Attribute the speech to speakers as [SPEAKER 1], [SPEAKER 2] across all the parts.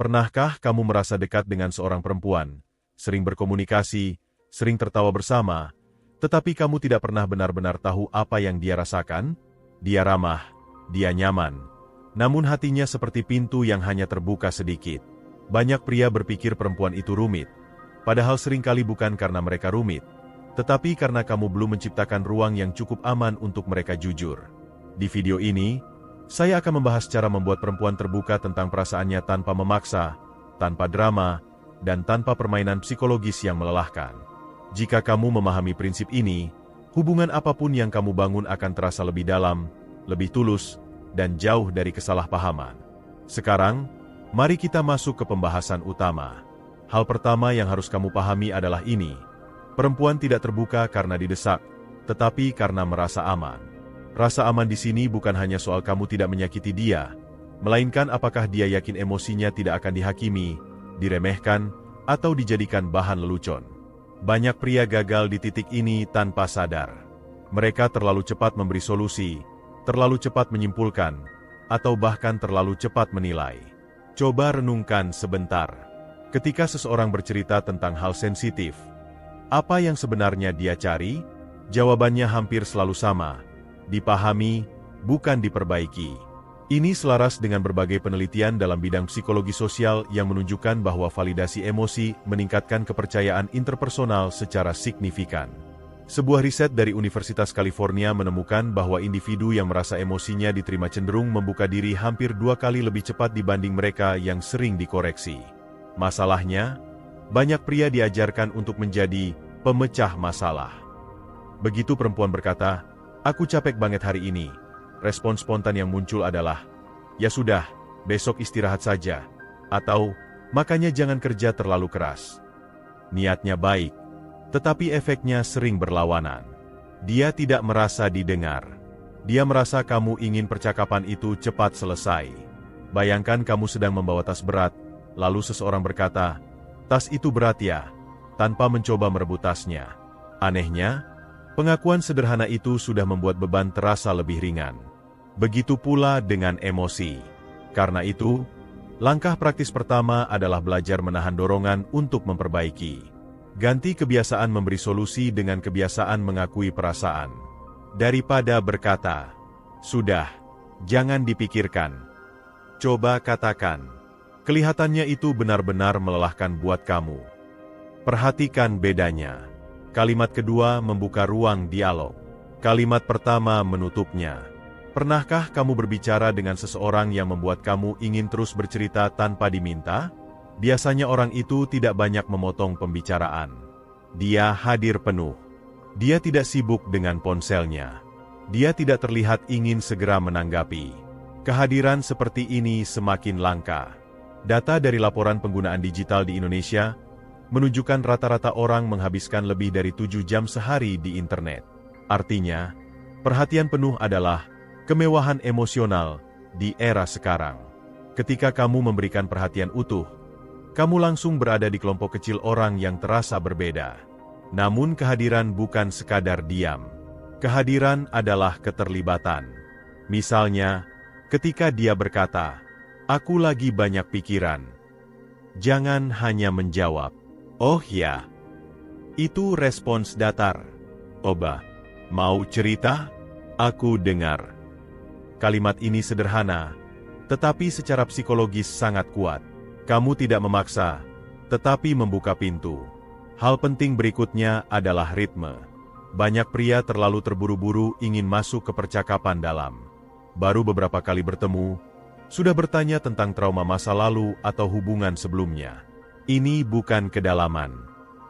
[SPEAKER 1] Pernahkah kamu merasa dekat dengan seorang perempuan, sering berkomunikasi, sering tertawa bersama, tetapi kamu tidak pernah benar-benar tahu apa yang dia rasakan? Dia ramah, dia nyaman, namun hatinya seperti pintu yang hanya terbuka sedikit. Banyak pria berpikir perempuan itu rumit, padahal seringkali bukan karena mereka rumit, tetapi karena kamu belum menciptakan ruang yang cukup aman untuk mereka jujur. Di video ini, saya akan membahas cara membuat perempuan terbuka tentang perasaannya tanpa memaksa, tanpa drama, dan tanpa permainan psikologis yang melelahkan. Jika kamu memahami prinsip ini, hubungan apapun yang kamu bangun akan terasa lebih dalam, lebih tulus, dan jauh dari kesalahpahaman. Sekarang, mari kita masuk ke pembahasan utama. Hal pertama yang harus kamu pahami adalah ini. Perempuan tidak terbuka karena didesak, tetapi karena merasa aman. Rasa aman di sini bukan hanya soal kamu tidak menyakiti dia, melainkan apakah dia yakin emosinya tidak akan dihakimi, diremehkan, atau dijadikan bahan lelucon. Banyak pria gagal di titik ini tanpa sadar. Mereka terlalu cepat memberi solusi, terlalu cepat menyimpulkan, atau bahkan terlalu cepat menilai. Coba renungkan sebentar. Ketika seseorang bercerita tentang hal sensitif, apa yang sebenarnya dia cari? Jawabannya hampir selalu sama. Dipahami, bukan diperbaiki. Ini selaras dengan berbagai penelitian dalam bidang psikologi sosial yang menunjukkan bahwa validasi emosi meningkatkan kepercayaan interpersonal secara signifikan. Sebuah riset dari Universitas California menemukan bahwa individu yang merasa emosinya diterima cenderung membuka diri hampir 2 kali lebih cepat dibanding mereka yang sering dikoreksi. Masalahnya, banyak pria diajarkan untuk menjadi pemecah masalah. Begitu perempuan berkata, "Aku capek banget hari ini," respon spontan yang muncul adalah, "Ya sudah, besok istirahat saja." Atau, "Makanya jangan kerja terlalu keras." Niatnya baik, tetapi efeknya sering berlawanan. Dia tidak merasa didengar. Dia merasa kamu ingin percakapan itu cepat selesai. Bayangkan kamu sedang membawa tas berat, lalu seseorang berkata, "Tas itu berat ya," tanpa mencoba merebut tasnya. Anehnya, pengakuan sederhana itu sudah membuat beban terasa lebih ringan. Begitu pula dengan emosi. Karena itu, langkah praktis pertama adalah belajar menahan dorongan untuk memperbaiki. Ganti kebiasaan memberi solusi dengan kebiasaan mengakui perasaan. Daripada berkata, "Sudah, jangan dipikirkan." Coba katakan, "Kelihatannya itu benar-benar melelahkan buat kamu." Perhatikan bedanya. Kalimat kedua membuka ruang dialog. Kalimat pertama menutupnya. Pernahkah kamu berbicara dengan seseorang yang membuat kamu ingin terus bercerita tanpa diminta? Biasanya orang itu tidak banyak memotong pembicaraan. Dia hadir penuh. Dia tidak sibuk dengan ponselnya. Dia tidak terlihat ingin segera menanggapi. Kehadiran seperti ini semakin langka. Data dari laporan penggunaan digital di Indonesia menunjukkan rata-rata orang menghabiskan lebih dari 7 jam sehari di internet. Artinya, perhatian penuh adalah kemewahan emosional di era sekarang. Ketika kamu memberikan perhatian utuh, kamu langsung berada di kelompok kecil orang yang terasa berbeda. Namun kehadiran bukan sekadar diam. Kehadiran adalah keterlibatan. Misalnya, ketika dia berkata, "Aku lagi banyak pikiran." Jangan hanya menjawab, "Oh ya." Itu respons datar. "Oba, mau cerita? Aku dengar." Kalimat ini sederhana, tetapi secara psikologis sangat kuat. Kamu tidak memaksa, tetapi membuka pintu. Hal penting berikutnya adalah ritme. Banyak pria terlalu terburu-buru ingin masuk ke percakapan dalam. Baru beberapa kali bertemu, sudah bertanya tentang trauma masa lalu atau hubungan sebelumnya. Ini bukan kedalaman.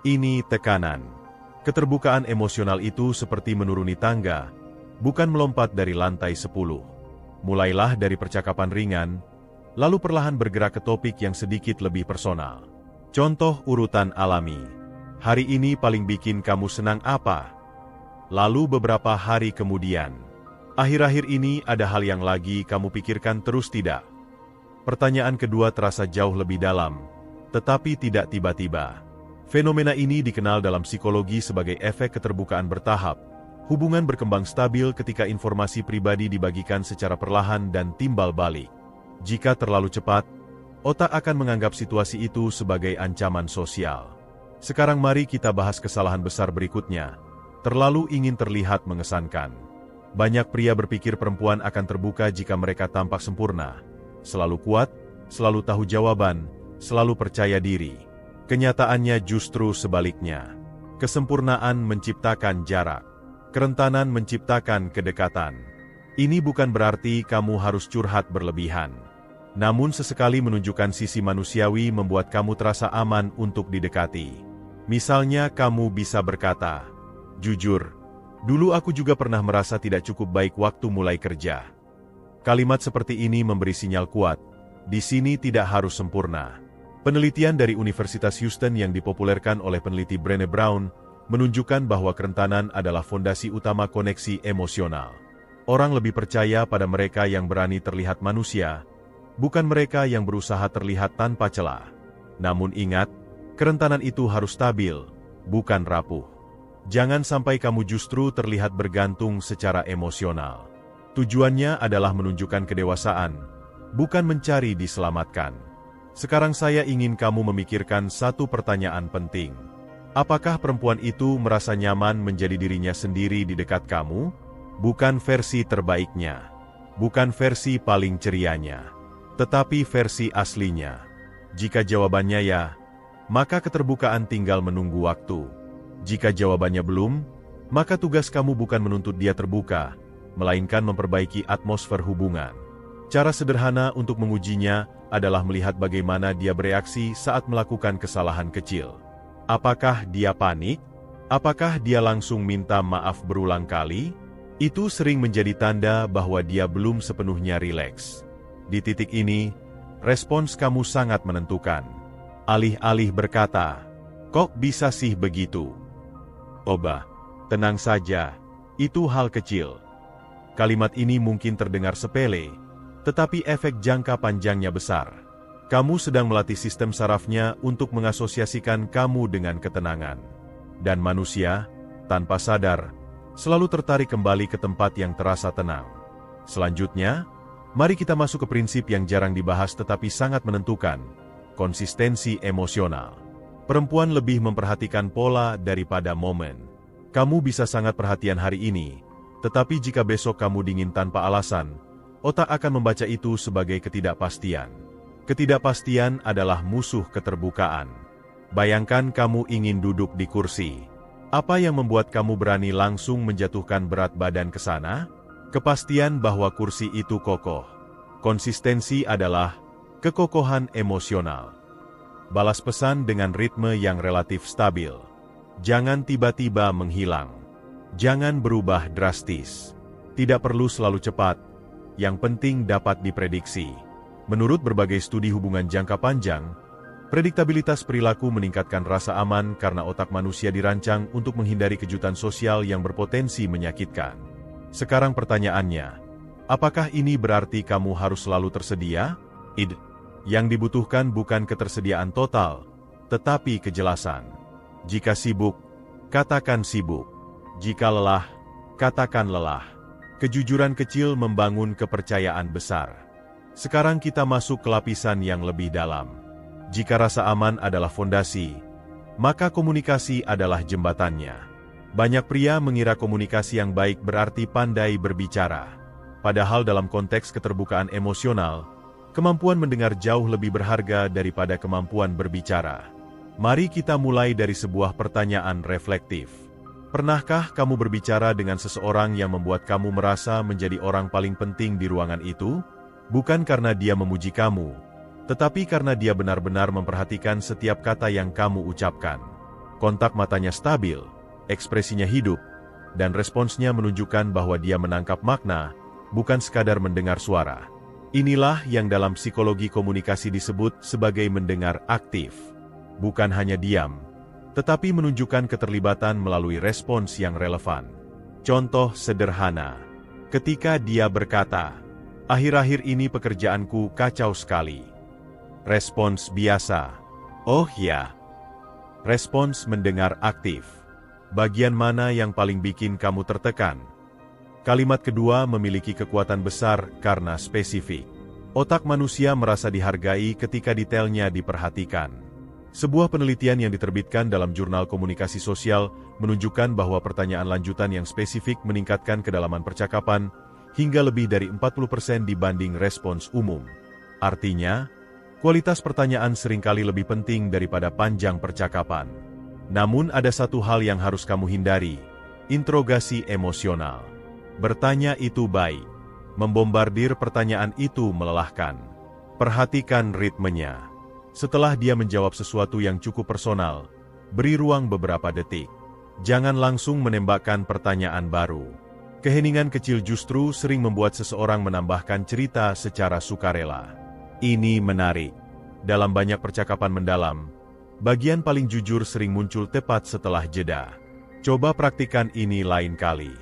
[SPEAKER 1] Ini tekanan. Keterbukaan emosional itu seperti menuruni tangga, bukan melompat dari lantai 10. Mulailah dari percakapan ringan, lalu perlahan bergerak ke topik yang sedikit lebih personal. Contoh urutan alami. Hari ini paling bikin kamu senang apa? Lalu beberapa hari kemudian. Akhir-akhir ini ada hal yang lagi kamu pikirkan terus tidak? Pertanyaan kedua terasa jauh lebih dalam, tetapi tidak tiba-tiba. Fenomena ini dikenal dalam psikologi sebagai efek keterbukaan bertahap. Hubungan berkembang stabil ketika informasi pribadi dibagikan secara perlahan dan timbal balik. Jika terlalu cepat, Otak akan menganggap situasi itu sebagai ancaman sosial. Sekarang mari kita bahas kesalahan besar berikutnya. Terlalu ingin terlihat mengesankan. Banyak pria berpikir perempuan akan terbuka jika mereka tampak sempurna. Selalu kuat, selalu tahu jawaban, selalu percaya diri. Kenyataannya justru sebaliknya. Kesempurnaan menciptakan jarak. Kerentanan menciptakan kedekatan. Ini bukan berarti kamu harus curhat berlebihan. Namun sesekali menunjukkan sisi manusiawi membuat kamu terasa aman untuk didekati. Misalnya kamu bisa berkata, "Jujur, dulu aku juga pernah merasa tidak cukup baik waktu mulai kerja." Kalimat seperti ini memberi sinyal kuat, di sini tidak harus sempurna. Penelitian dari Universitas Houston yang dipopulerkan oleh peneliti Brené Brown menunjukkan bahwa kerentanan adalah fondasi utama koneksi emosional. Orang lebih percaya pada mereka yang berani terlihat manusia, bukan mereka yang berusaha terlihat tanpa celah. Namun ingat, kerentanan itu harus stabil, bukan rapuh. Jangan sampai kamu justru terlihat bergantung secara emosional. Tujuannya adalah menunjukkan kedewasaan, bukan mencari diselamatkan. Sekarang saya ingin kamu memikirkan satu pertanyaan penting. Apakah perempuan itu merasa nyaman menjadi dirinya sendiri di dekat kamu? Bukan versi terbaiknya, bukan versi paling cerianya, tetapi versi aslinya. Jika jawabannya ya, maka keterbukaan tinggal menunggu waktu. Jika jawabannya belum, maka tugas kamu bukan menuntut dia terbuka, melainkan memperbaiki atmosfer hubungan. Cara sederhana untuk mengujinya adalah melihat bagaimana dia bereaksi saat melakukan kesalahan kecil. Apakah dia panik? Apakah dia langsung minta maaf berulang kali? Itu sering menjadi tanda bahwa dia belum sepenuhnya rileks. Di titik ini, respons kamu sangat menentukan. Alih-alih berkata, "Kok bisa sih begitu?" "Oba, tenang saja, itu hal kecil." Kalimat ini mungkin terdengar sepele, tetapi efek jangka panjangnya besar. Kamu sedang melatih sistem sarafnya untuk mengasosiasikan kamu dengan ketenangan. Dan manusia, tanpa sadar, selalu tertarik kembali ke tempat yang terasa tenang. Selanjutnya, mari kita masuk ke prinsip yang jarang dibahas tetapi sangat menentukan, konsistensi emosional. Perempuan lebih memperhatikan pola daripada momen. Kamu bisa sangat perhatian hari ini, tetapi jika besok kamu dingin tanpa alasan, otak akan membaca itu sebagai ketidakpastian. Ketidakpastian adalah musuh keterbukaan. Bayangkan kamu ingin duduk di kursi. Apa yang membuat kamu berani langsung menjatuhkan berat badan ke sana? Kepastian bahwa kursi itu kokoh. Konsistensi adalah kekokohan emosional. Balas pesan dengan ritme yang relatif stabil. Jangan tiba-tiba menghilang. Jangan berubah drastis. Tidak perlu selalu cepat. Yang penting dapat diprediksi. Menurut berbagai studi hubungan jangka panjang, prediktabilitas perilaku meningkatkan rasa aman karena otak manusia dirancang untuk menghindari kejutan sosial yang berpotensi menyakitkan. Sekarang pertanyaannya, apakah ini berarti kamu harus selalu tersedia? Yang dibutuhkan bukan ketersediaan total, tetapi kejelasan. Jika sibuk, katakan sibuk. Jika lelah, katakan lelah. Kejujuran kecil membangun kepercayaan besar. Sekarang kita masuk ke lapisan yang lebih dalam. Jika rasa aman adalah fondasi, maka komunikasi adalah jembatannya. Banyak pria mengira komunikasi yang baik berarti pandai berbicara. Padahal dalam konteks keterbukaan emosional, kemampuan mendengar jauh lebih berharga daripada kemampuan berbicara. Mari kita mulai dari sebuah pertanyaan reflektif. Pernahkah kamu berbicara dengan seseorang yang membuat kamu merasa menjadi orang paling penting di ruangan itu? Bukan karena dia memuji kamu, tetapi karena dia benar-benar memperhatikan setiap kata yang kamu ucapkan. Kontak matanya stabil, ekspresinya hidup, dan responsnya menunjukkan bahwa dia menangkap makna, bukan sekadar mendengar suara. Inilah yang dalam psikologi komunikasi disebut sebagai mendengar aktif. Bukan hanya diam, tetapi menunjukkan keterlibatan melalui respons yang relevan. Contoh sederhana, ketika dia berkata, "Akhir-akhir ini pekerjaanku kacau sekali." Respons biasa, "Oh ya." Respons mendengar aktif. Bagian mana yang paling bikin kamu tertekan? Kalimat kedua memiliki kekuatan besar karena spesifik. Otak manusia merasa dihargai ketika detailnya diperhatikan. Sebuah penelitian yang diterbitkan dalam jurnal komunikasi sosial menunjukkan bahwa pertanyaan lanjutan yang spesifik meningkatkan kedalaman percakapan hingga lebih dari 40% dibanding respons umum. Artinya, kualitas pertanyaan seringkali lebih penting daripada panjang percakapan. Namun ada satu hal yang harus kamu hindari, interogasi emosional. Bertanya itu baik. Membombardir pertanyaan itu melelahkan. Perhatikan ritmenya. Setelah dia menjawab sesuatu yang cukup personal, beri ruang beberapa detik. Jangan langsung menembakkan pertanyaan baru. Keheningan kecil justru sering membuat seseorang menambahkan cerita secara sukarela. Ini menarik. Dalam banyak percakapan mendalam, bagian paling jujur sering muncul tepat setelah jeda. Coba praktikkan ini lain kali.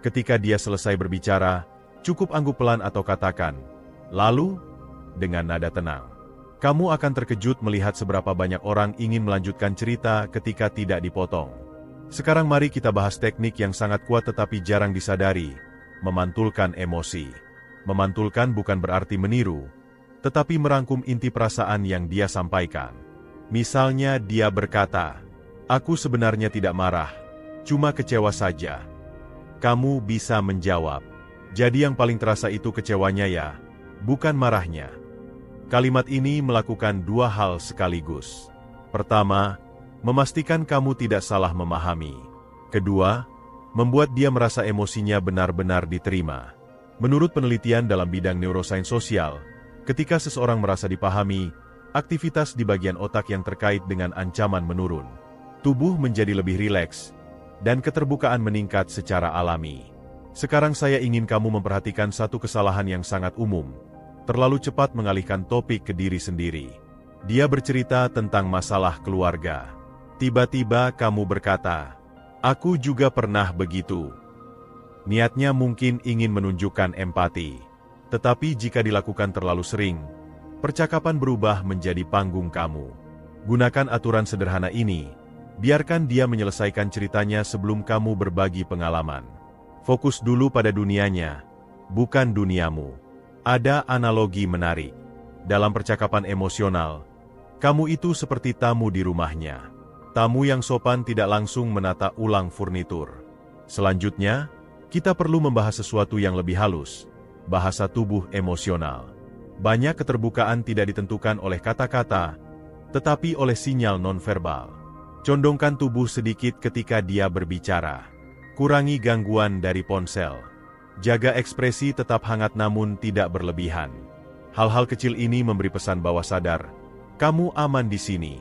[SPEAKER 1] Ketika dia selesai berbicara, cukup angguk pelan atau katakan, "Lalu?" dengan nada tenang. Kamu akan terkejut melihat seberapa banyak orang ingin melanjutkan cerita ketika tidak dipotong. Sekarang mari kita bahas teknik yang sangat kuat tetapi jarang disadari, memantulkan emosi. Memantulkan bukan berarti meniru, tetapi merangkum inti perasaan yang dia sampaikan. Misalnya dia berkata, "Aku sebenarnya tidak marah, cuma kecewa saja." Kamu bisa menjawab, "Jadi yang paling terasa itu kecewanya ya, bukan marahnya." Kalimat ini melakukan dua hal sekaligus. Pertama, memastikan kamu tidak salah memahami. Kedua, membuat dia merasa emosinya benar-benar diterima. Menurut penelitian dalam bidang neuroscience sosial, ketika seseorang merasa dipahami, aktivitas di bagian otak yang terkait dengan ancaman menurun. Tubuh menjadi lebih rileks, dan keterbukaan meningkat secara alami. Sekarang saya ingin kamu memperhatikan satu kesalahan yang sangat umum. Terlalu cepat mengalihkan topik ke diri sendiri. Dia bercerita tentang masalah keluarga. Tiba-tiba kamu berkata, "Aku juga pernah begitu." Niatnya mungkin ingin menunjukkan empati. Tetapi jika dilakukan terlalu sering, percakapan berubah menjadi panggung kamu. Gunakan aturan sederhana ini. Biarkan dia menyelesaikan ceritanya sebelum kamu berbagi pengalaman. Fokus dulu pada dunianya, bukan duniamu. Ada analogi menarik. Dalam percakapan emosional, kamu itu seperti tamu di rumahnya. Tamu yang sopan tidak langsung menata ulang furnitur. Selanjutnya, kita perlu membahas sesuatu yang lebih halus, bahasa tubuh emosional. Banyak keterbukaan tidak ditentukan oleh kata-kata, tetapi oleh sinyal nonverbal. Condongkan tubuh sedikit ketika dia berbicara. Kurangi gangguan dari ponsel. Jaga ekspresi tetap hangat namun tidak berlebihan. Hal-hal kecil ini memberi pesan bawah sadar, kamu aman di sini.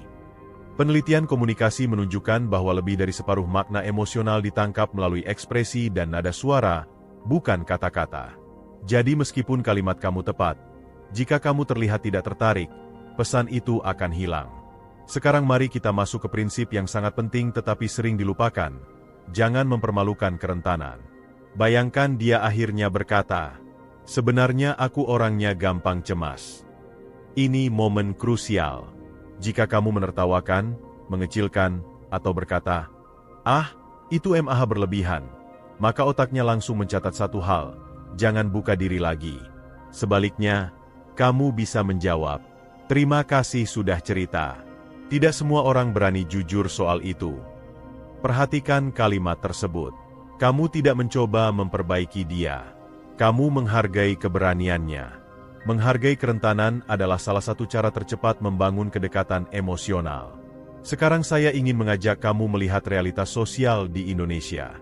[SPEAKER 1] Penelitian komunikasi menunjukkan bahwa lebih dari separuh makna emosional ditangkap melalui ekspresi dan nada suara, bukan kata-kata. Jadi meskipun kalimat kamu tepat, jika kamu terlihat tidak tertarik, pesan itu akan hilang. Sekarang mari kita masuk ke prinsip yang sangat penting tetapi sering dilupakan. Jangan mempermalukan kerentanan. Bayangkan dia akhirnya berkata, "Sebenarnya aku orangnya gampang cemas." Ini momen krusial. Jika kamu menertawakan, mengecilkan, atau berkata, "Ah, itu MAH berlebihan," maka otaknya langsung mencatat satu hal, jangan buka diri lagi. Sebaliknya, kamu bisa menjawab, "Terima kasih sudah cerita." Tidak semua orang berani jujur soal itu. Perhatikan kalimat tersebut. Kamu tidak mencoba memperbaiki dia. Kamu menghargai keberaniannya. Menghargai kerentanan adalah salah satu cara tercepat membangun kedekatan emosional. Sekarang saya ingin mengajak kamu melihat realitas sosial di Indonesia.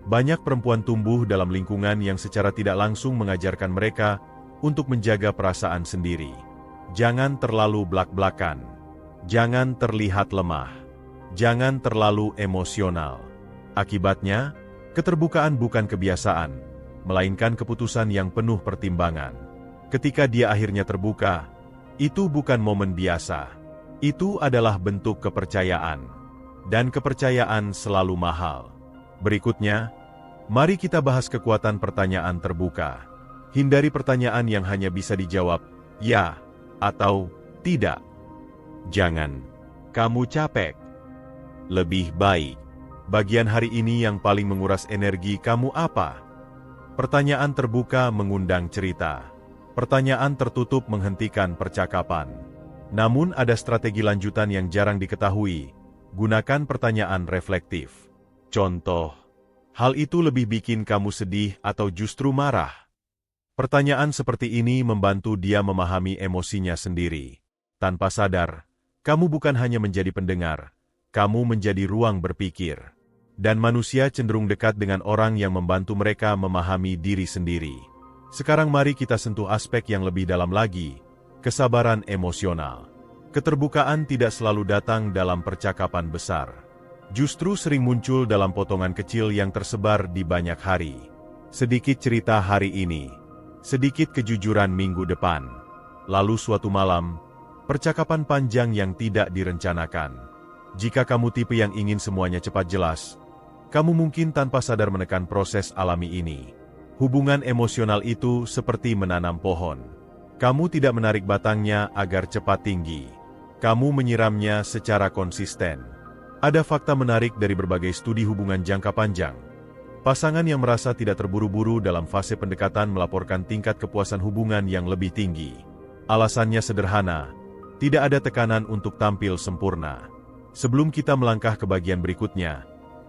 [SPEAKER 1] Banyak perempuan tumbuh dalam lingkungan yang secara tidak langsung mengajarkan mereka untuk menjaga perasaan sendiri. Jangan terlalu blak-blakan. Jangan terlihat lemah. Jangan terlalu emosional. Akibatnya, keterbukaan bukan kebiasaan, melainkan keputusan yang penuh pertimbangan. Ketika dia akhirnya terbuka, itu bukan momen biasa. Itu adalah bentuk kepercayaan. Dan kepercayaan selalu mahal. Berikutnya, mari kita bahas kekuatan pertanyaan terbuka. Hindari pertanyaan yang hanya bisa dijawab, ya, atau tidak. Jangan. Kamu capek. Lebih baik. Bagian hari ini yang paling menguras energi kamu apa? Pertanyaan terbuka mengundang cerita. Pertanyaan tertutup menghentikan percakapan. Namun ada strategi lanjutan yang jarang diketahui. Gunakan pertanyaan reflektif. Contoh, hal itu lebih bikin kamu sedih atau justru marah? Pertanyaan seperti ini membantu dia memahami emosinya sendiri. Tanpa sadar, kamu bukan hanya menjadi pendengar, kamu menjadi ruang berpikir. Dan manusia cenderung dekat dengan orang yang membantu mereka memahami diri sendiri. Sekarang mari kita sentuh aspek yang lebih dalam lagi, kesabaran emosional. Keterbukaan tidak selalu datang dalam percakapan besar. Justru sering muncul dalam potongan kecil yang tersebar di banyak hari. Sedikit cerita hari ini, sedikit kejujuran minggu depan. Lalu suatu malam, percakapan panjang yang tidak direncanakan. Jika kamu tipe yang ingin semuanya cepat jelas, kamu mungkin tanpa sadar menekan proses alami ini. Hubungan emosional itu seperti menanam pohon. Kamu tidak menarik batangnya agar cepat tinggi. Kamu menyiramnya secara konsisten. Ada fakta menarik dari berbagai studi hubungan jangka panjang. Pasangan yang merasa tidak terburu-buru dalam fase pendekatan melaporkan tingkat kepuasan hubungan yang lebih tinggi. Alasannya sederhana, tidak ada tekanan untuk tampil sempurna. Sebelum kita melangkah ke bagian berikutnya,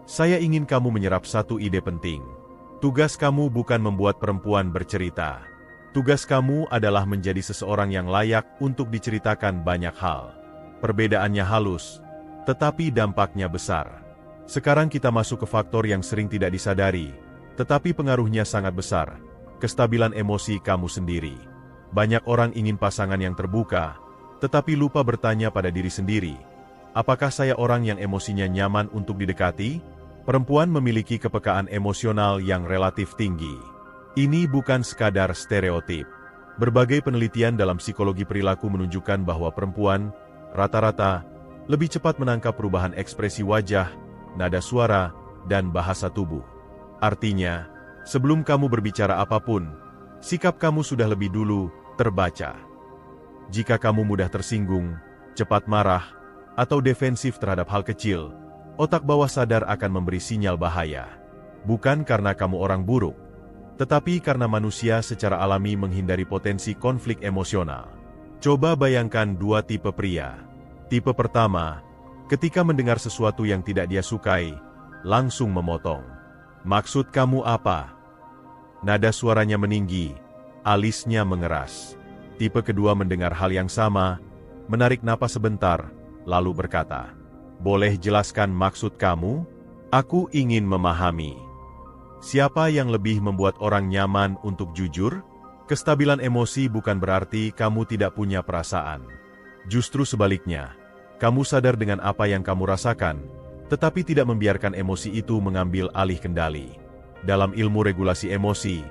[SPEAKER 1] saya ingin kamu menyerap satu ide penting. Tugas kamu bukan membuat perempuan bercerita. Tugas kamu adalah menjadi seseorang yang layak untuk diceritakan banyak hal. Perbedaannya halus, tetapi dampaknya besar. Sekarang kita masuk ke faktor yang sering tidak disadari, tetapi pengaruhnya sangat besar. Kestabilan emosi kamu sendiri. Banyak orang ingin pasangan yang terbuka, tetapi lupa bertanya pada diri sendiri. Apakah saya orang yang emosinya nyaman untuk didekati? Perempuan memiliki kepekaan emosional yang relatif tinggi. Ini bukan sekadar stereotip. Berbagai penelitian dalam psikologi perilaku menunjukkan bahwa perempuan, rata-rata, lebih cepat menangkap perubahan ekspresi wajah, nada suara, dan bahasa tubuh. Artinya, sebelum kamu berbicara apapun, sikap kamu sudah lebih dulu terbaca. Jika kamu mudah tersinggung, cepat marah, atau defensif terhadap hal kecil, otak bawah sadar akan memberi sinyal bahaya. Bukan karena kamu orang buruk, tetapi karena manusia secara alami menghindari potensi konflik emosional. Coba bayangkan dua tipe pria. Tipe pertama, ketika mendengar sesuatu yang tidak dia sukai, langsung memotong. Maksud kamu apa? Nada suaranya meninggi, alisnya mengeras. Tipe kedua mendengar hal yang sama, menarik napas sebentar, lalu berkata, "Boleh jelaskan maksud kamu? Aku ingin memahami." Siapa yang lebih membuat orang nyaman untuk jujur? Kestabilan emosi bukan berarti kamu tidak punya perasaan. Justru sebaliknya, kamu sadar dengan apa yang kamu rasakan, tetapi tidak membiarkan emosi itu mengambil alih kendali. Dalam ilmu regulasi emosi,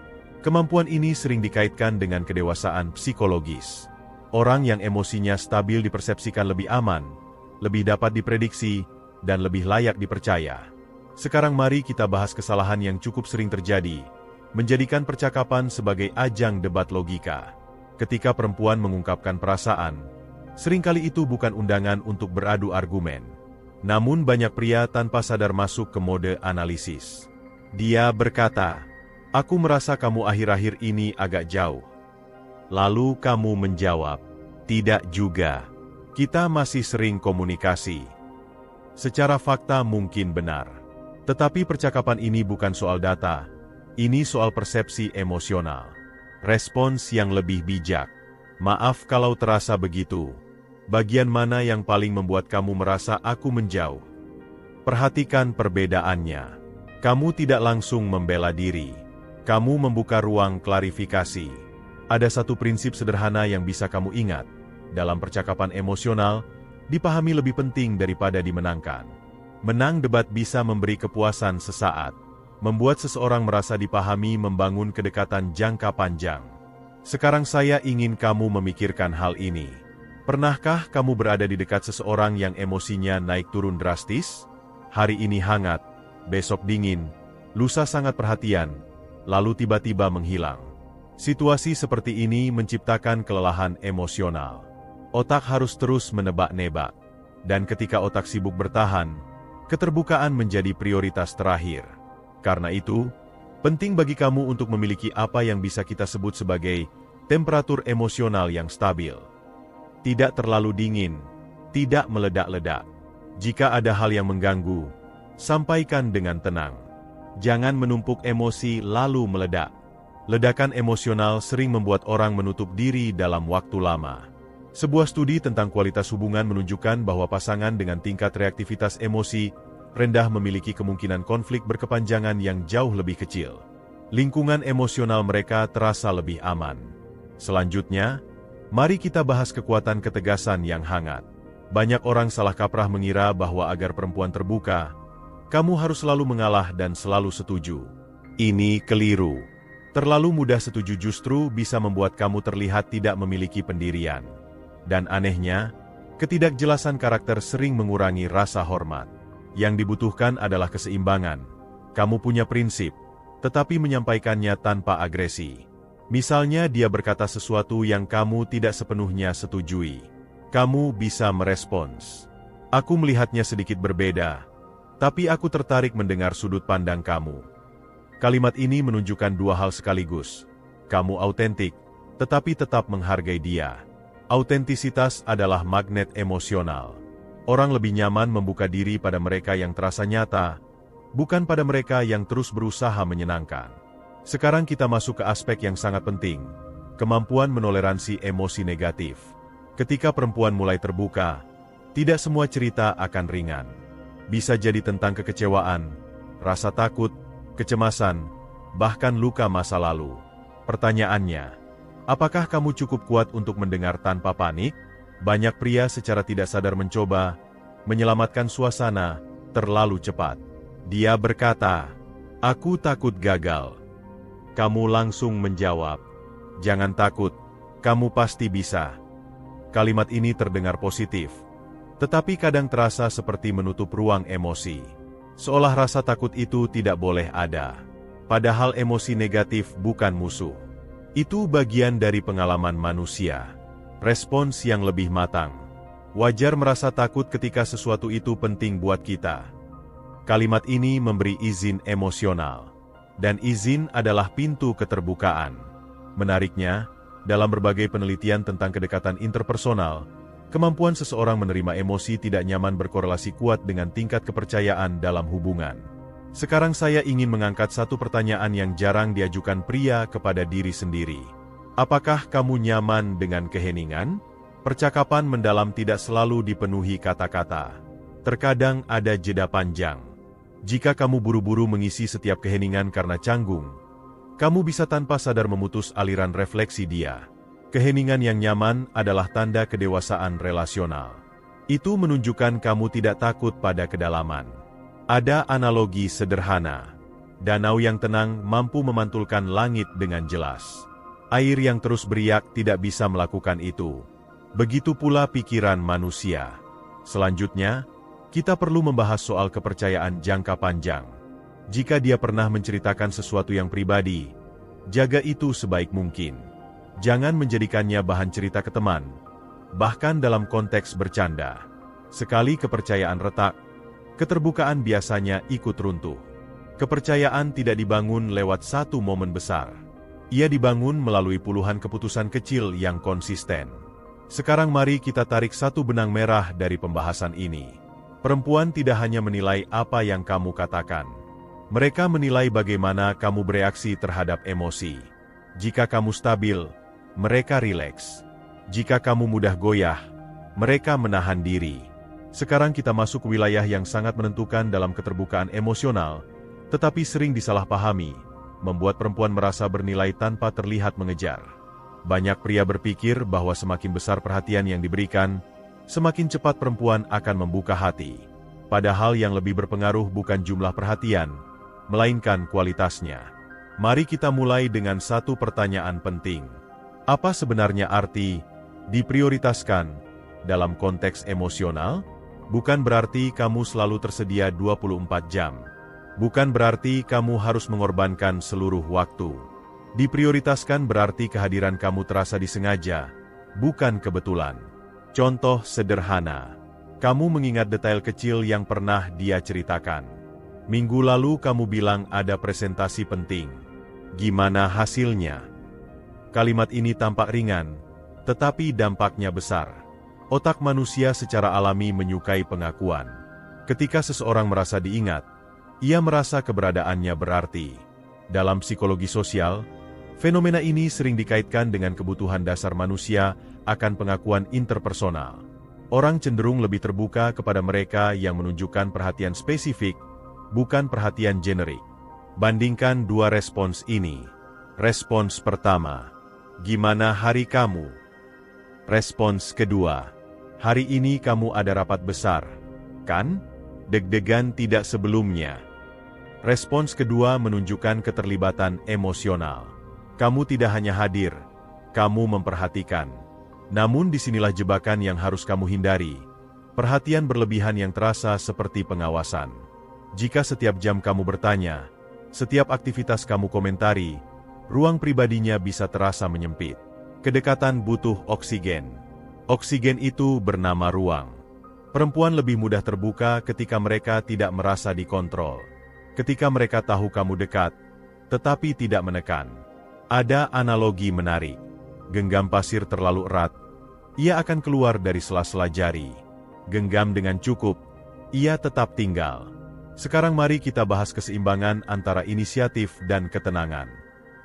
[SPEAKER 1] kemampuan ini sering dikaitkan dengan kedewasaan psikologis. Orang yang emosinya stabil dipersepsikan lebih aman, lebih dapat diprediksi, dan lebih layak dipercaya. Sekarang mari kita bahas kesalahan yang cukup sering terjadi, menjadikan percakapan sebagai ajang debat logika. Ketika perempuan mengungkapkan perasaan, seringkali itu bukan undangan untuk beradu argumen. Namun banyak pria tanpa sadar masuk ke mode analisis. Dia berkata, "Aku merasa kamu akhir-akhir ini agak jauh." Lalu kamu menjawab, "Tidak juga. Kita masih sering komunikasi." Secara fakta mungkin benar. Tetapi percakapan ini bukan soal data. Ini soal persepsi emosional. Respons yang lebih bijak. "Maaf kalau terasa begitu. Bagian mana yang paling membuat kamu merasa aku menjauh?" Perhatikan perbedaannya. Kamu tidak langsung membela diri. Kamu membuka ruang klarifikasi. Ada satu prinsip sederhana yang bisa kamu ingat. Dalam percakapan emosional, dipahami lebih penting daripada dimenangkan. Menang debat bisa memberi kepuasan sesaat. Membuat seseorang merasa dipahami membangun kedekatan jangka panjang. Sekarang saya ingin kamu memikirkan hal ini. Pernahkah kamu berada di dekat seseorang yang emosinya naik turun drastis? Hari ini hangat, besok dingin, lusa sangat perhatian, lalu tiba-tiba menghilang. Situasi seperti ini menciptakan kelelahan emosional. Otak harus terus menebak-nebak. Dan ketika otak sibuk bertahan, keterbukaan menjadi prioritas terakhir. Karena itu, penting bagi kamu untuk memiliki apa yang bisa kita sebut sebagai Temperatur emosional yang stabil. Tidak terlalu dingin, tidak meledak-ledak. Jika ada hal yang mengganggu, sampaikan dengan tenang. Jangan menumpuk emosi lalu meledak. Ledakan emosional sering membuat orang menutup diri dalam waktu lama. Sebuah studi tentang kualitas hubungan menunjukkan bahwa pasangan dengan tingkat reaktivitas emosi rendah memiliki kemungkinan konflik berkepanjangan yang jauh lebih kecil. Lingkungan emosional mereka terasa lebih aman. Selanjutnya, mari kita bahas kekuatan ketegasan yang hangat. Banyak orang salah kaprah mengira bahwa agar perempuan terbuka, kamu harus selalu mengalah dan selalu setuju. Ini keliru. Terlalu mudah setuju justru bisa membuat kamu terlihat tidak memiliki pendirian. Dan anehnya, ketidakjelasan karakter sering mengurangi rasa hormat. Yang dibutuhkan adalah keseimbangan. Kamu punya prinsip, tetapi menyampaikannya tanpa agresi. Misalnya dia berkata sesuatu yang kamu tidak sepenuhnya setujui. Kamu bisa merespons. Aku melihatnya sedikit berbeda, tapi aku tertarik mendengar sudut pandang kamu. Kalimat ini menunjukkan dua hal sekaligus. Kamu autentik, tetapi tetap menghargai dia. Autentisitas adalah magnet emosional. Orang lebih nyaman membuka diri pada mereka yang terasa nyata, bukan pada mereka yang terus berusaha menyenangkan. Sekarang kita masuk ke aspek yang sangat penting, kemampuan menoleransi emosi negatif. Ketika perempuan mulai terbuka, tidak semua cerita akan ringan. Bisa jadi tentang kekecewaan, rasa takut, kecemasan, bahkan luka masa lalu. Pertanyaannya, apakah kamu cukup kuat untuk mendengar tanpa panik? Banyak pria secara tidak sadar mencoba menyelamatkan suasana terlalu cepat. Dia berkata, "Aku takut gagal." Kamu langsung menjawab, "Jangan takut, kamu pasti bisa." Kalimat ini terdengar positif, tetapi kadang terasa seperti menutup ruang emosi. Seolah rasa takut itu tidak boleh ada. Padahal emosi negatif bukan musuh. Itu bagian dari pengalaman manusia. Respons yang lebih matang. Wajar merasa takut ketika sesuatu itu penting buat kita. Kalimat ini memberi izin emosional. Dan izin adalah pintu keterbukaan. Menariknya, dalam berbagai penelitian tentang kedekatan interpersonal, kemampuan seseorang menerima emosi tidak nyaman berkorelasi kuat dengan tingkat kepercayaan dalam hubungan. Sekarang saya ingin mengangkat satu pertanyaan yang jarang diajukan pria kepada diri sendiri. Apakah kamu nyaman dengan keheningan? Percakapan mendalam tidak selalu dipenuhi kata-kata. Terkadang ada jeda panjang. Jika kamu buru-buru mengisi setiap keheningan karena canggung, kamu bisa tanpa sadar memutus aliran refleksi dia. Keheningan yang nyaman adalah tanda kedewasaan relasional. Itu menunjukkan kamu tidak takut pada kedalaman. Ada analogi sederhana. Danau yang tenang mampu memantulkan langit dengan jelas. Air yang terus beriak tidak bisa melakukan itu. Begitu pula pikiran manusia. Selanjutnya, kita perlu membahas soal kepercayaan jangka panjang. Jika dia pernah menceritakan sesuatu yang pribadi, jaga itu sebaik mungkin. Jangan menjadikannya bahan cerita ke teman, bahkan dalam konteks bercanda. Sekali kepercayaan retak, keterbukaan biasanya ikut runtuh. Kepercayaan tidak dibangun lewat satu momen besar. Ia dibangun melalui puluhan keputusan kecil yang konsisten. Sekarang mari kita tarik satu benang merah dari pembahasan ini. Perempuan tidak hanya menilai apa yang kamu katakan. Mereka menilai bagaimana kamu bereaksi terhadap emosi. Jika kamu stabil, mereka rileks. Jika kamu mudah goyah, mereka menahan diri. Sekarang kita masuk ke wilayah yang sangat menentukan dalam keterbukaan emosional, tetapi sering disalahpahami, membuat perempuan merasa bernilai tanpa terlihat mengejar. Banyak pria berpikir bahwa semakin besar perhatian yang diberikan, semakin cepat perempuan akan membuka hati. Padahal yang lebih berpengaruh bukan jumlah perhatian, melainkan kualitasnya. Mari kita mulai dengan satu pertanyaan penting. Apa sebenarnya arti diprioritaskan dalam konteks emosional? Bukan berarti kamu selalu tersedia 24 jam. Bukan berarti kamu harus mengorbankan seluruh waktu. Diprioritaskan berarti kehadiran kamu terasa disengaja, bukan kebetulan. Contoh sederhana. Kamu mengingat detail kecil yang pernah dia ceritakan. Minggu lalu kamu bilang ada presentasi penting. Gimana hasilnya? Kalimat ini tampak ringan, tetapi dampaknya besar. Otak manusia secara alami menyukai pengakuan. Ketika seseorang merasa diingat, ia merasa keberadaannya berarti. Dalam psikologi sosial, fenomena ini sering dikaitkan dengan kebutuhan dasar manusia akan pengakuan interpersonal. Orang cenderung lebih terbuka kepada mereka yang menunjukkan perhatian spesifik, bukan perhatian generik. Bandingkan dua respons ini. Respons pertama, "Gimana hari kamu?" Respons kedua, "Hari ini kamu ada rapat besar, kan? Deg-degan tidak sebelumnya." Respons kedua menunjukkan keterlibatan emosional. Kamu tidak hanya hadir, kamu memperhatikan. Namun disinilah jebakan yang harus kamu hindari. Perhatian berlebihan yang terasa seperti pengawasan. Jika setiap jam kamu bertanya, setiap aktivitas kamu komentari, ruang pribadinya bisa terasa menyempit. Kedekatan butuh oksigen. Oksigen itu bernama ruang. Perempuan lebih mudah terbuka ketika mereka tidak merasa dikontrol. Ketika mereka tahu kamu dekat, tetapi tidak menekan. Ada analogi menarik. Genggam pasir terlalu erat, ia akan keluar dari sela-sela jari. Genggam dengan cukup, ia tetap tinggal. Sekarang mari kita bahas keseimbangan antara inisiatif dan ketenangan.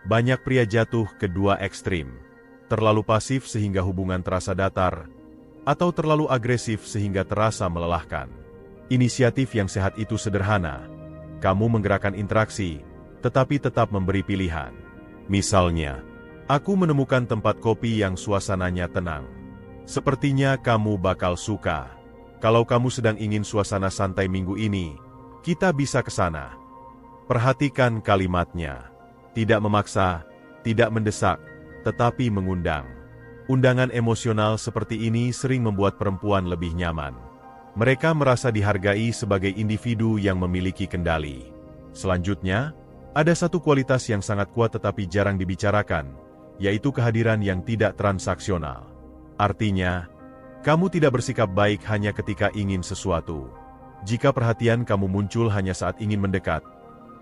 [SPEAKER 1] Banyak pria jatuh ke dua ekstrim. Terlalu pasif sehingga hubungan terasa datar, atau terlalu agresif sehingga terasa melelahkan. Inisiatif yang sehat itu sederhana. Kamu menggerakkan interaksi, tetapi tetap memberi pilihan. Misalnya, aku menemukan tempat kopi yang suasananya tenang. Sepertinya kamu bakal suka. Kalau kamu sedang ingin suasana santai minggu ini, kita bisa ke sana. Perhatikan kalimatnya. Tidak memaksa, tidak mendesak, tetapi mengundang. Undangan emosional seperti ini sering membuat perempuan lebih nyaman. Mereka merasa dihargai sebagai individu yang memiliki kendali. Selanjutnya, ada satu kualitas yang sangat kuat tetapi jarang dibicarakan, yaitu kehadiran yang tidak transaksional. Artinya, kamu tidak bersikap baik hanya ketika ingin sesuatu. Jika perhatian kamu muncul hanya saat ingin mendekat,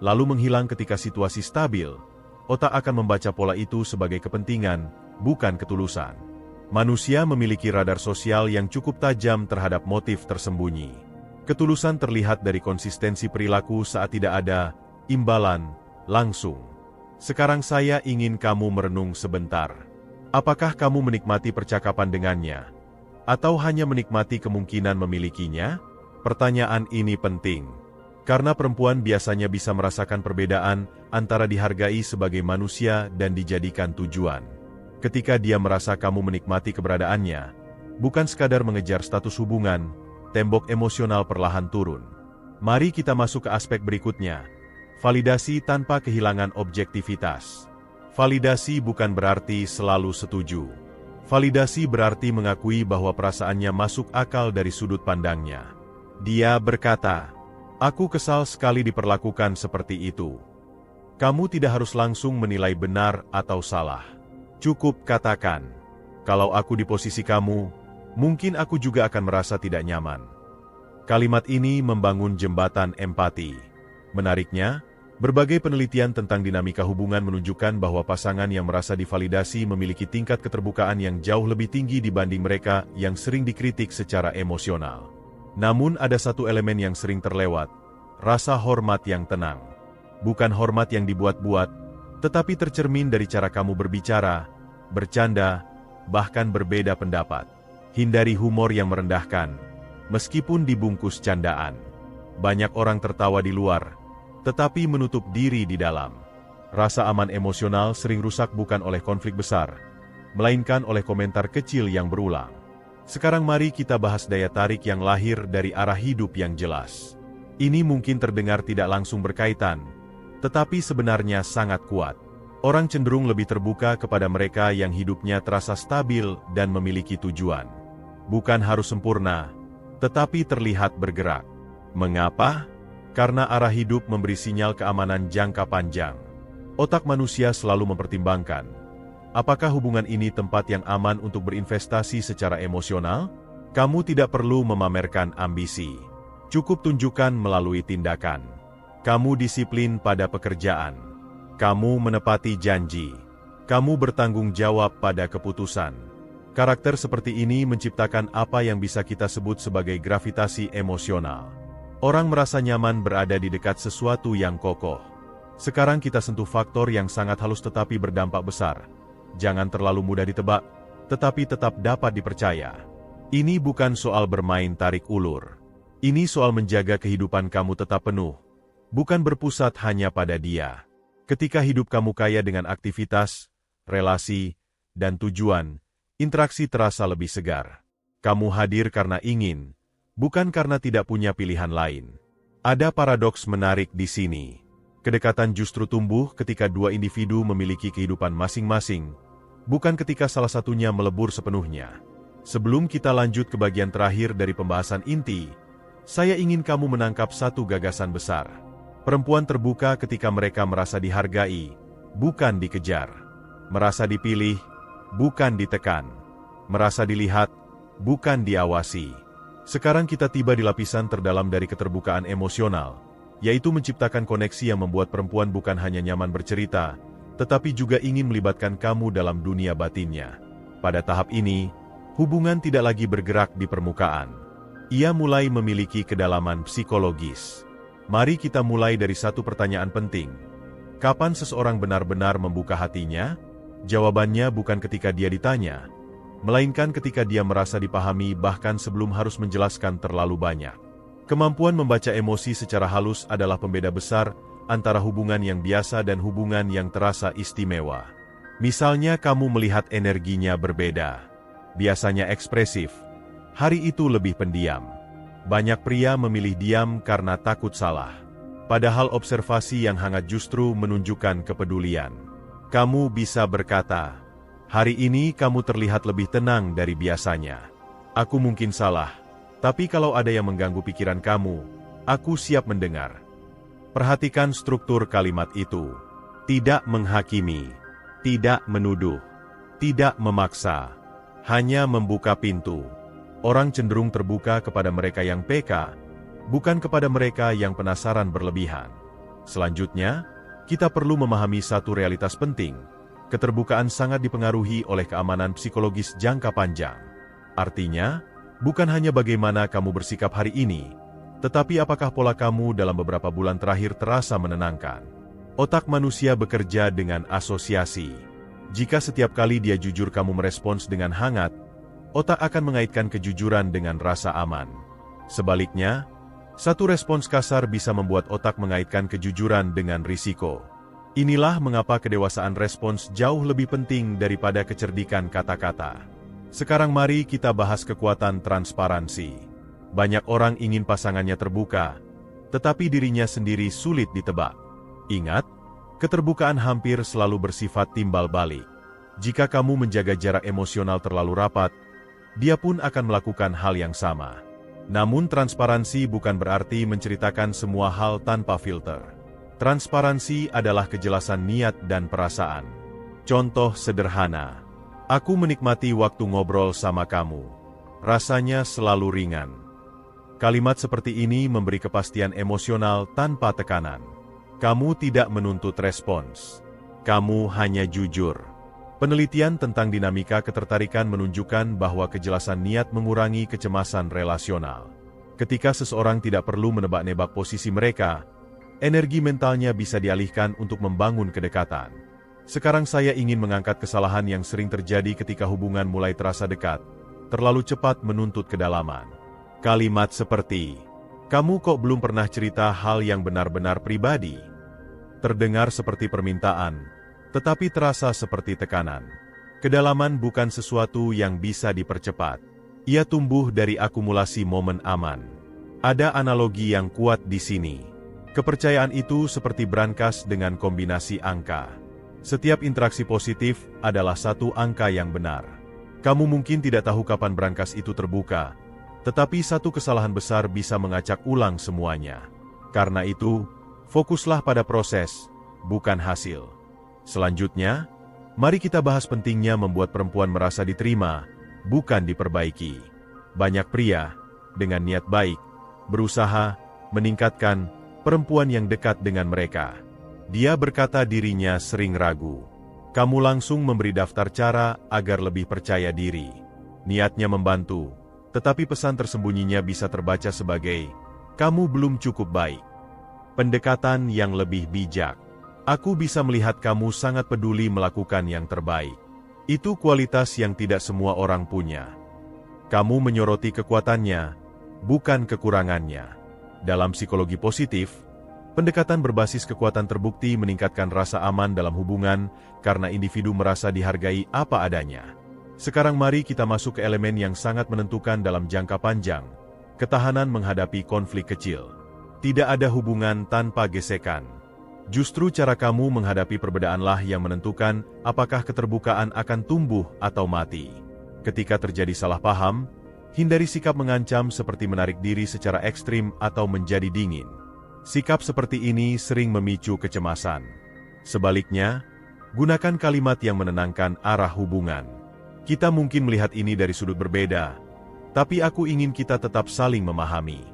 [SPEAKER 1] lalu menghilang ketika situasi stabil, otak akan membaca pola itu sebagai kepentingan, bukan ketulusan. Manusia memiliki radar sosial yang cukup tajam terhadap motif tersembunyi. Ketulusan terlihat dari konsistensi perilaku saat tidak ada imbalan langsung. Sekarang saya ingin kamu merenung sebentar. Apakah kamu menikmati percakapan dengannya? Atau hanya menikmati kemungkinan memilikinya? Pertanyaan ini penting. Karena perempuan biasanya bisa merasakan perbedaan antara dihargai sebagai manusia dan dijadikan tujuan. Ketika dia merasa kamu menikmati keberadaannya, bukan sekadar mengejar status hubungan, tembok emosional perlahan turun. Mari kita masuk ke aspek berikutnya. Validasi tanpa kehilangan objektivitas. Validasi bukan berarti selalu setuju. Validasi berarti mengakui bahwa perasaannya masuk akal dari sudut pandangnya. Dia berkata, "Aku kesal sekali diperlakukan seperti itu." Kamu tidak harus langsung menilai benar atau salah. Cukup katakan, "Kalau aku di posisi kamu, mungkin aku juga akan merasa tidak nyaman." Kalimat ini membangun jembatan empati. Menariknya, berbagai penelitian tentang dinamika hubungan menunjukkan bahwa pasangan yang merasa divalidasi memiliki tingkat keterbukaan yang jauh lebih tinggi dibanding mereka yang sering dikritik secara emosional. Namun ada satu elemen yang sering terlewat, rasa hormat yang tenang. Bukan hormat yang dibuat-buat, tetapi tercermin dari cara kamu berbicara, bercanda, bahkan berbeda pendapat. Hindari humor yang merendahkan, meskipun dibungkus candaan. Banyak orang tertawa di luar, tetapi menutup diri di dalam. Rasa aman emosional sering rusak bukan oleh konflik besar, melainkan oleh komentar kecil yang berulang. Sekarang mari kita bahas daya tarik yang lahir dari arah hidup yang jelas. Ini mungkin terdengar tidak langsung berkaitan, tetapi sebenarnya sangat kuat. Orang cenderung lebih terbuka kepada mereka yang hidupnya terasa stabil dan memiliki tujuan. Bukan harus sempurna, tetapi terlihat bergerak. Mengapa? Karena arah hidup memberi sinyal keamanan jangka panjang. Otak manusia selalu mempertimbangkan, apakah hubungan ini tempat yang aman untuk berinvestasi secara emosional? Kamu tidak perlu memamerkan ambisi. Cukup tunjukkan melalui tindakan. Kamu disiplin pada pekerjaan. Kamu menepati janji. Kamu bertanggung jawab pada keputusan. Karakter seperti ini menciptakan apa yang bisa kita sebut sebagai gravitasi emosional. Orang merasa nyaman berada di dekat sesuatu yang kokoh. Sekarang kita sentuh faktor yang sangat halus tetapi berdampak besar. Jangan terlalu mudah ditebak, tetapi tetap dapat dipercaya. Ini bukan soal bermain tarik ulur. Ini soal menjaga kehidupan kamu tetap penuh. Bukan berpusat hanya pada dia. Ketika hidup kamu kaya dengan aktivitas, relasi, dan tujuan, interaksi terasa lebih segar. Kamu hadir karena ingin, bukan karena tidak punya pilihan lain. Ada paradoks menarik di sini. Kedekatan justru tumbuh ketika dua individu memiliki kehidupan masing-masing, bukan ketika salah satunya melebur sepenuhnya. Sebelum kita lanjut ke bagian terakhir dari pembahasan inti, saya ingin kamu menangkap satu gagasan besar. Perempuan terbuka ketika mereka merasa dihargai, bukan dikejar. Merasa dipilih, bukan ditekan. Merasa dilihat, bukan diawasi. Sekarang kita tiba di lapisan terdalam dari keterbukaan emosional, yaitu menciptakan koneksi yang membuat perempuan bukan hanya nyaman bercerita, tetapi juga ingin melibatkan kamu dalam dunia batinnya. Pada tahap ini, hubungan tidak lagi bergerak di permukaan. Ia mulai memiliki kedalaman psikologis. Mari kita mulai dari satu pertanyaan penting. Kapan seseorang benar-benar membuka hatinya? Jawabannya bukan ketika dia ditanya, melainkan ketika dia merasa dipahami bahkan sebelum harus menjelaskan terlalu banyak. Kemampuan membaca emosi secara halus adalah pembeda besar antara hubungan yang biasa dan hubungan yang terasa istimewa. Misalnya kamu melihat energinya berbeda. Biasanya ekspresif. Hari itu lebih pendiam. Banyak pria memilih diam karena takut salah. Padahal observasi yang hangat justru menunjukkan kepedulian. Kamu bisa berkata, hari ini kamu terlihat lebih tenang dari biasanya. Aku mungkin salah, tapi kalau ada yang mengganggu pikiran kamu, aku siap mendengar. Perhatikan struktur kalimat itu. Tidak menghakimi, tidak menuduh, tidak memaksa, hanya membuka pintu. Orang cenderung terbuka kepada mereka yang peka, bukan kepada mereka yang penasaran berlebihan. Selanjutnya, kita perlu memahami satu realitas penting. Keterbukaan sangat dipengaruhi oleh keamanan psikologis jangka panjang. Artinya, bukan hanya bagaimana kamu bersikap hari ini, tetapi apakah pola kamu dalam beberapa bulan terakhir terasa menenangkan. Otak manusia bekerja dengan asosiasi. Jika setiap kali dia jujur kamu merespons dengan hangat, otak akan mengaitkan kejujuran dengan rasa aman. Sebaliknya, satu respons kasar bisa membuat otak mengaitkan kejujuran dengan risiko. Inilah mengapa kedewasaan respons jauh lebih penting daripada kecerdikan kata-kata. Sekarang mari kita bahas kekuatan transparansi. Banyak orang ingin pasangannya terbuka, tetapi dirinya sendiri sulit ditebak. Ingat, keterbukaan hampir selalu bersifat timbal balik. Jika kamu menjaga jarak emosional terlalu rapat, dia pun akan melakukan hal yang sama. Namun transparansi bukan berarti menceritakan semua hal tanpa filter. Transparansi adalah kejelasan niat dan perasaan. Contoh sederhana. Aku menikmati waktu ngobrol sama kamu. Rasanya selalu ringan. Kalimat seperti ini memberi kepastian emosional tanpa tekanan. Kamu tidak menuntut respons. Kamu hanya jujur. Penelitian tentang dinamika ketertarikan menunjukkan bahwa kejelasan niat mengurangi kecemasan relasional. Ketika seseorang tidak perlu menebak-nebak posisi mereka, energi mentalnya bisa dialihkan untuk membangun kedekatan. Sekarang saya ingin mengangkat kesalahan yang sering terjadi ketika hubungan mulai terasa dekat, terlalu cepat menuntut kedalaman. Kalimat seperti, "Kamu kok belum pernah cerita hal yang benar-benar pribadi?" Terdengar seperti permintaan, tetapi terasa seperti tekanan. Kedalaman bukan sesuatu yang bisa dipercepat. Ia tumbuh dari akumulasi momen aman. Ada analogi yang kuat di sini. Kepercayaan itu seperti brankas dengan kombinasi angka. Setiap interaksi positif adalah satu angka yang benar. Kamu mungkin tidak tahu kapan brankas itu terbuka, tetapi satu kesalahan besar bisa mengacak ulang semuanya. Karena itu, fokuslah pada proses, bukan hasil. Selanjutnya, mari kita bahas pentingnya membuat perempuan merasa diterima, bukan diperbaiki. Banyak pria, dengan niat baik, berusaha meningkatkan perempuan yang dekat dengan mereka. Dia berkata dirinya sering ragu. Kamu langsung memberi daftar cara agar lebih percaya diri. Niatnya membantu, tetapi pesan tersembunyinya bisa terbaca sebagai, kamu belum cukup baik. Pendekatan yang lebih bijak. Aku bisa melihat kamu sangat peduli melakukan yang terbaik. Itu kualitas yang tidak semua orang punya. Kamu menyoroti kekuatannya, bukan kekurangannya. Dalam psikologi positif, pendekatan berbasis kekuatan terbukti meningkatkan rasa aman dalam hubungan karena individu merasa dihargai apa adanya. Sekarang mari kita masuk ke elemen yang sangat menentukan dalam jangka panjang, ketahanan menghadapi konflik kecil. Tidak ada hubungan tanpa gesekan. Justru cara kamu menghadapi perbedaanlah yang menentukan apakah keterbukaan akan tumbuh atau mati. Ketika terjadi salah paham, hindari sikap mengancam seperti menarik diri secara ekstrim atau menjadi dingin. Sikap seperti ini sering memicu kecemasan. Sebaliknya, gunakan kalimat yang menenangkan arah hubungan. Kita mungkin melihat ini dari sudut berbeda, tapi aku ingin kita tetap saling memahami.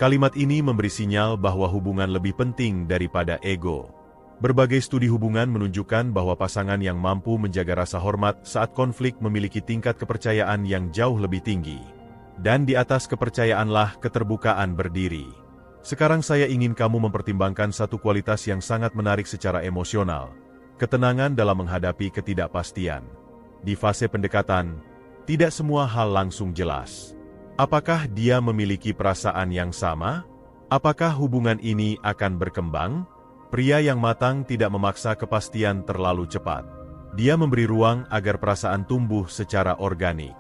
[SPEAKER 1] Kalimat ini memberi sinyal bahwa hubungan lebih penting daripada ego. Berbagai studi hubungan menunjukkan bahwa pasangan yang mampu menjaga rasa hormat saat konflik memiliki tingkat kepercayaan yang jauh lebih tinggi. Dan di atas kepercayaanlah keterbukaan berdiri. Sekarang saya ingin kamu mempertimbangkan satu kualitas yang sangat menarik secara emosional. Ketenangan dalam menghadapi ketidakpastian. Di fase pendekatan, tidak semua hal langsung jelas. Apakah dia memiliki perasaan yang sama? Apakah hubungan ini akan berkembang? Pria yang matang tidak memaksa kepastian terlalu cepat. Dia memberi ruang agar perasaan tumbuh secara organik.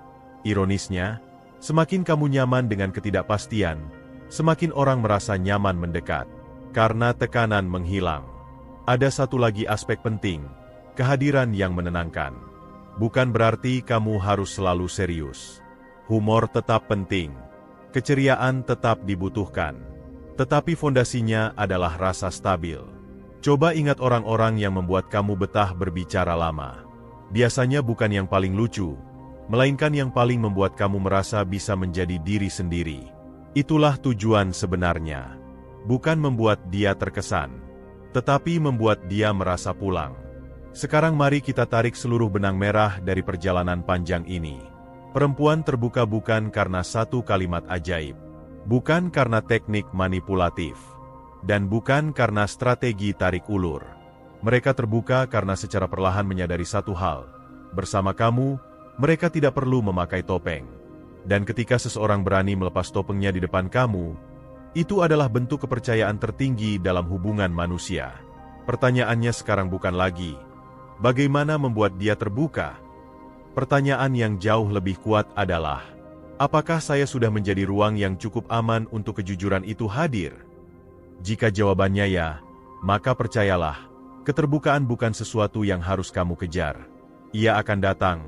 [SPEAKER 1] Ironisnya, semakin kamu nyaman dengan ketidakpastian, semakin orang merasa nyaman mendekat. Karena tekanan menghilang. Ada satu lagi aspek penting, kehadiran yang menenangkan. Bukan berarti kamu harus selalu serius. Humor tetap penting, keceriaan tetap dibutuhkan, tetapi fondasinya adalah rasa stabil. Coba ingat orang-orang yang membuat kamu betah berbicara lama. Biasanya bukan yang paling lucu, melainkan yang paling membuat kamu merasa bisa menjadi diri sendiri. Itulah tujuan sebenarnya. Bukan membuat dia terkesan, tetapi membuat dia merasa pulang. Sekarang mari kita tarik seluruh benang merah dari perjalanan panjang ini. Perempuan terbuka bukan karena satu kalimat ajaib, bukan karena teknik manipulatif, dan bukan karena strategi tarik ulur. Mereka terbuka karena secara perlahan menyadari satu hal. Bersama kamu, mereka tidak perlu memakai topeng. Dan ketika seseorang berani melepas topengnya di depan kamu, itu adalah bentuk kepercayaan tertinggi dalam hubungan manusia. Pertanyaannya sekarang bukan lagi, bagaimana membuat dia terbuka? Pertanyaan yang jauh lebih kuat adalah, apakah saya sudah menjadi ruang yang cukup aman untuk kejujuran itu hadir? Jika jawabannya ya, maka percayalah, keterbukaan bukan sesuatu yang harus kamu kejar. Ia akan datang,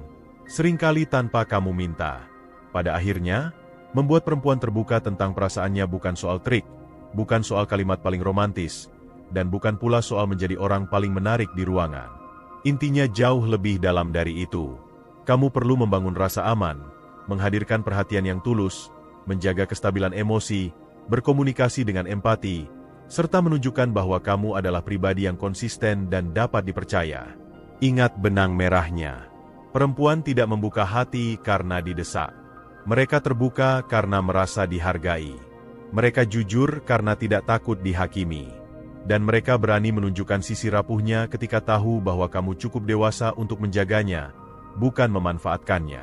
[SPEAKER 1] seringkali tanpa kamu minta. Pada akhirnya, membuat perempuan terbuka tentang perasaannya bukan soal trik, bukan soal kalimat paling romantis, dan bukan pula soal menjadi orang paling menarik di ruangan. Intinya jauh lebih dalam dari itu. Kamu perlu membangun rasa aman, menghadirkan perhatian yang tulus, menjaga kestabilan emosi, berkomunikasi dengan empati, serta menunjukkan bahwa kamu adalah pribadi yang konsisten dan dapat dipercaya. Ingat benang merahnya. Perempuan tidak membuka hati karena didesak. Mereka terbuka karena merasa dihargai. Mereka jujur karena tidak takut dihakimi. Dan mereka berani menunjukkan sisi rapuhnya ketika tahu bahwa kamu cukup dewasa untuk menjaganya, bukan memanfaatkannya.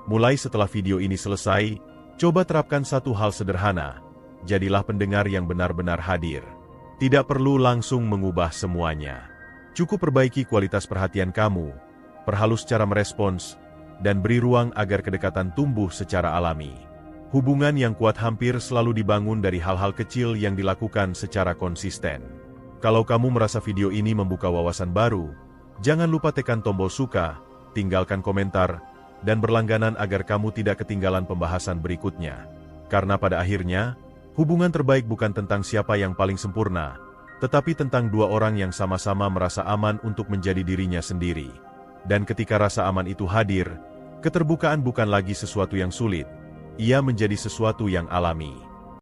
[SPEAKER 1] Mulai setelah video ini selesai, coba terapkan satu hal sederhana. Jadilah pendengar yang benar-benar hadir. Tidak perlu langsung mengubah semuanya. Cukup perbaiki kualitas perhatian kamu, perhalus cara merespons, dan beri ruang agar kedekatan tumbuh secara alami. Hubungan yang kuat hampir selalu dibangun dari hal-hal kecil yang dilakukan secara konsisten. Kalau kamu merasa video ini membuka wawasan baru, jangan lupa tekan tombol suka, tinggalkan komentar, dan berlangganan agar kamu tidak ketinggalan pembahasan berikutnya. Karena pada akhirnya, hubungan terbaik bukan tentang siapa yang paling sempurna, tetapi tentang dua orang yang sama-sama merasa aman untuk menjadi dirinya sendiri. Dan ketika rasa aman itu hadir, keterbukaan bukan lagi sesuatu yang sulit, ia menjadi sesuatu yang alami.